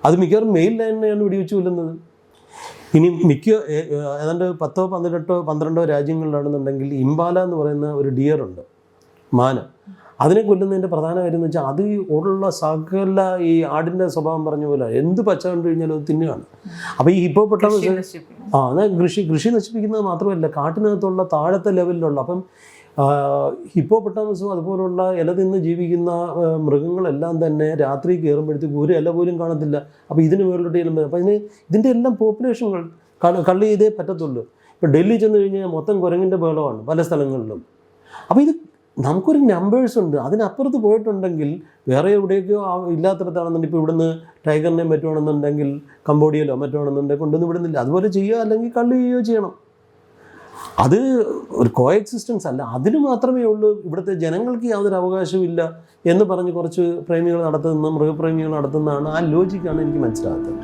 അത് മിക്കവാറും മെയിൽ ലയണിനെയാണ് വെടിവെച്ചു കൊല്ലുന്നത്. ഇനി ഏതാണ്ട് 10-12 രാജ്യങ്ങളിലാണെന്നുണ്ടെങ്കിൽ ഇംപാല എന്ന് പറയുന്ന ഒരു ഡിയറുണ്ട്, മാന. അതിനെ കൊല്ലുന്നതിൻ്റെ പ്രധാന കാര്യം എന്ന് വെച്ചാൽ അത് ഉള്ള സകല ഈ ആടിൻ്റെ സ്വഭാവം പറഞ്ഞ പോലെ എന്ത് പച്ച കണ്ടു കഴിഞ്ഞാലും അത് തിന്നുകയാണ്. അപ്പോൾ ഈ ഹിപ്പോപ്പൊട്ടാമസ് എന്നാൽ കൃഷി നശിപ്പിക്കുന്നത് മാത്രമല്ല, കാട്ടിനകത്തുള്ള താഴത്തെ ലെവലിലുള്ള, അപ്പം ഹിപ്പോപ്പൊട്ടാമസും അതുപോലുള്ള ഇല തിന്ന് ജീവിക്കുന്ന മൃഗങ്ങളെല്ലാം തന്നെ രാത്രി കയറുമ്പോഴത്തേക്ക് ഒരു ഇല പോലും കാണത്തില്ല. അപ്പോൾ ഇതിന് മുകളിലോട്ട് ചെല്ലുമ്പോൾ അപ്പോൾ ഇതിൻ്റെ എല്ലാം പോപ്പുലേഷനുകൾ കള്ളി ചെയ്തേ പറ്റത്തുള്ളൂ. ഇപ്പോൾ ഡൽഹി ചെന്ന് കഴിഞ്ഞാൽ മൊത്തം കുരങ്ങിൻ്റെ ബഹളമാണ് പല സ്ഥലങ്ങളിലും. അപ്പോൾ ഇത് നമുക്കൊരു നമ്പേഴ്സ് ഉണ്ട്. അതിനപ്പുറത്ത് പോയിട്ടുണ്ടെങ്കിൽ വേറെ എവിടെയൊക്കെയോ ഇല്ലാത്തിടത്താണെന്നുണ്ടെങ്കിൽ, ഇപ്പോൾ ഇവിടുന്ന് ടൈഗറിനെയും പറ്റുവാണെന്നുണ്ടെങ്കിൽ കംബോഡിയയിലോ മറ്റുവാണെന്നുണ്ടെങ്കിൽ കൊണ്ടുവന്ന് വിടുന്നില്ല. അതുപോലെ ചെയ്യുക, അല്ലെങ്കിൽ കള്ളി ചെയ്യുകയോ ചെയ്യണം. അത് ഒരു കോ എക്സിസ്റ്റൻസ് അല്ല. അതിന് മാത്രമേ ഉള്ളൂ ഇവിടുത്തെ ജനങ്ങൾക്ക് യാതൊരു അവകാശവും ഇല്ല എന്ന് പറഞ്ഞ് കുറച്ച് പ്രേമികൾ നടത്തുന്ന, മൃഗപ്രേമികൾ നടത്തുന്നതാണ്. ആ ലോജിക്കാണ് എനിക്ക് മനസ്സിലാകാത്തത്.